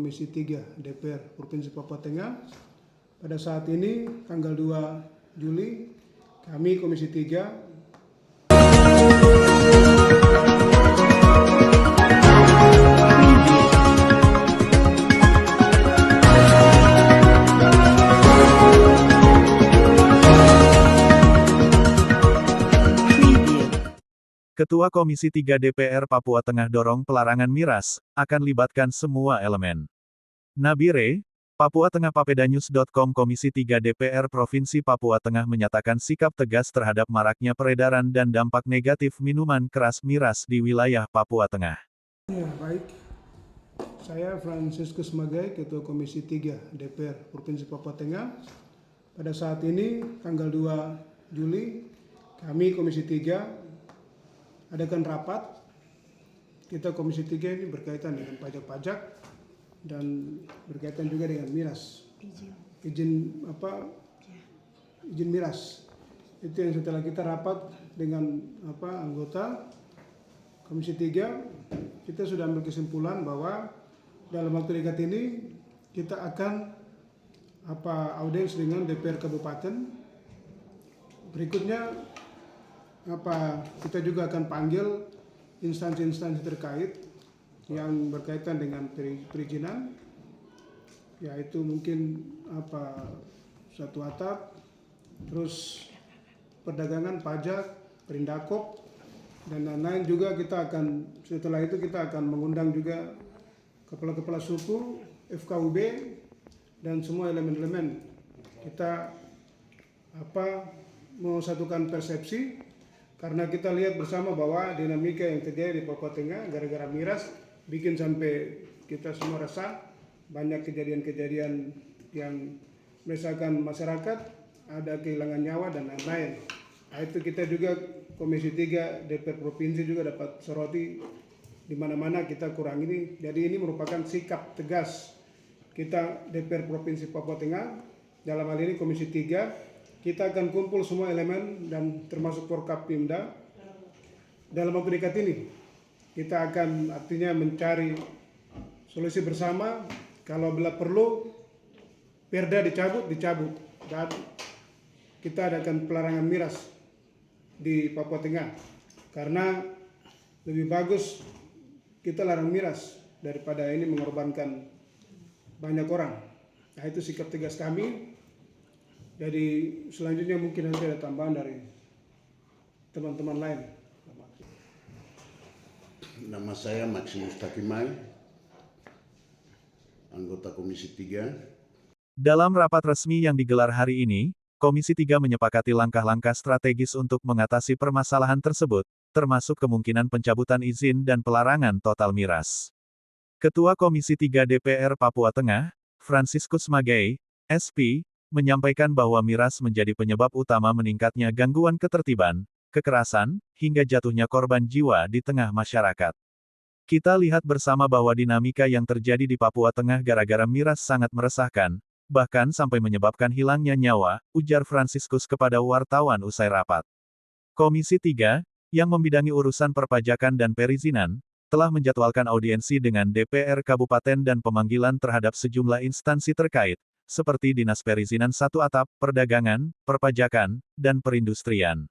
Komisi 3 DPR Provinsi Papua Tengah. Pada saat ini, tanggal 2 Juli, kami Komisi 3 Ketua Komisi 3 DPR Papua Tengah dorong pelarangan miras, akan libatkan semua elemen. Nabire, Papua Tengah Papedanews.com Komisi 3 DPR Provinsi Papua Tengah menyatakan sikap tegas terhadap maraknya peredaran dan dampak negatif minuman keras miras di wilayah Papua Tengah. Ya, baik. Saya Franciscus Magai, Ketua Komisi 3 DPR Provinsi Papua Tengah. Pada saat ini, tanggal 2 Juli, kami Komisi 3 adakan rapat. Kita Komisi 3 ini berkaitan dengan pajak-pajak dan berkaitan juga dengan miras. Izin miras. Itu yang setelah kita rapat dengan anggota Komisi 3, kita sudah ambil kesimpulan bahwa dalam waktu dekat ini kita akan audiens dengan DPR Kabupaten. Berikutnya kita juga akan panggil instansi-instansi terkait yang berkaitan dengan perizinan, yaitu mungkin satu atap, terus perdagangan, pajak, perindakop, dan lain-lain. Juga kita akan, setelah itu kita akan mengundang juga kepala-kepala suku, FKUB, dan semua elemen-elemen. Kita mau satukan persepsi, karena kita lihat bersama bahwa dinamika yang terjadi di Papua Tengah gara-gara miras bikin sampai kita semua resah. Banyak kejadian-kejadian yang meresahkan masyarakat, ada kehilangan nyawa dan lain-lain. Nah, itu kita juga Komisi 3 DPR Provinsi juga dapat soroti di mana-mana kita kurang ini. Jadi ini merupakan sikap tegas kita DPR Provinsi Papua Tengah. Dalam hal ini Komisi 3, kita akan kumpul semua elemen dan termasuk Forkapimda. Dalam waktu dekat ini kita akan artinya mencari solusi bersama. Kalau bila perlu perda dicabut, dan kita adakan pelarangan miras di Papua Tengah, karena lebih bagus kita larang miras daripada ini mengorbankan banyak orang. Nah, itu sikap tegas kami. Jadi selanjutnya mungkin nanti ada tambahan dari teman-teman lain. Nama saya Maximus Takimai, anggota Komisi 3. Dalam rapat resmi yang digelar hari ini, Komisi 3 menyepakati langkah-langkah strategis untuk mengatasi permasalahan tersebut, termasuk kemungkinan pencabutan izin dan pelarangan total miras. Ketua Komisi 3 DPR Papua Tengah, Franciscus Magai, SP, menyampaikan bahwa miras menjadi penyebab utama meningkatnya gangguan ketertiban, kekerasan, hingga jatuhnya korban jiwa di tengah masyarakat. Kita lihat bersama bahwa dinamika yang terjadi di Papua Tengah gara-gara miras sangat meresahkan, bahkan sampai menyebabkan hilangnya nyawa, ujar Franciscus kepada wartawan usai rapat. Komisi 3, yang membidangi urusan perpajakan dan perizinan, telah menjadwalkan audiensi dengan DPR Kabupaten dan pemanggilan terhadap sejumlah instansi terkait, seperti Dinas Perizinan Satu Atap, Perdagangan, Perpajakan, dan Perindustrian.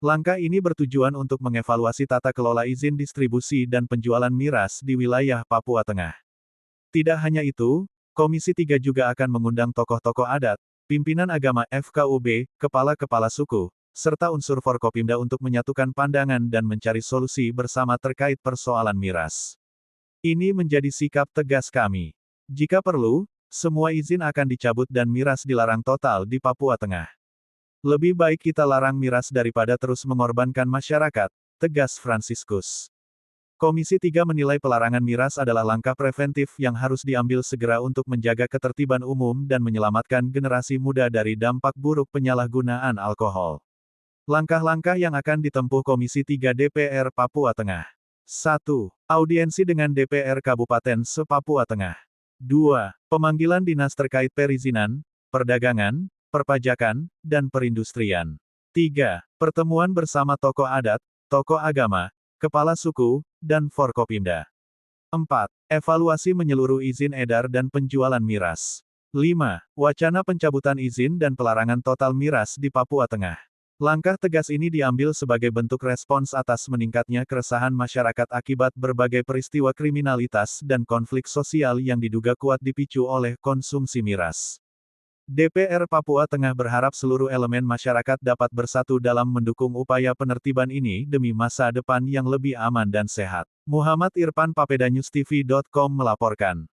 Langkah ini bertujuan untuk mengevaluasi tata kelola izin distribusi dan penjualan miras di wilayah Papua Tengah. Tidak hanya itu, Komisi 3 juga akan mengundang tokoh-tokoh adat, pimpinan agama FKUB, kepala-kepala suku, serta unsur Forkopimda untuk menyatukan pandangan dan mencari solusi bersama terkait persoalan miras. Ini menjadi sikap tegas kami. Jika perlu, semua izin akan dicabut dan miras dilarang total di Papua Tengah. Lebih baik kita larang miras daripada terus mengorbankan masyarakat, tegas Franciscus. Komisi 3 menilai pelarangan miras adalah langkah preventif yang harus diambil segera untuk menjaga ketertiban umum dan menyelamatkan generasi muda dari dampak buruk penyalahgunaan alkohol. Langkah-langkah yang akan ditempuh Komisi 3 DPR Papua Tengah. 1. Audiensi dengan DPR Kabupaten se-Papua Tengah. 2. Pemanggilan dinas terkait perizinan, perdagangan, perpajakan, dan perindustrian. 3. Pertemuan bersama tokoh adat, tokoh agama, kepala suku, dan Forkopimda. 4. Evaluasi menyeluruh izin edar dan penjualan miras. 5. Wacana pencabutan izin dan pelarangan total miras di Papua Tengah. Langkah tegas ini diambil sebagai bentuk respons atas meningkatnya keresahan masyarakat akibat berbagai peristiwa kriminalitas dan konflik sosial yang diduga kuat dipicu oleh konsumsi miras. DPR Papua Tengah berharap seluruh elemen masyarakat dapat bersatu dalam mendukung upaya penertiban ini demi masa depan yang lebih aman dan sehat. Muhammad Irfan, papedanyustv.com melaporkan.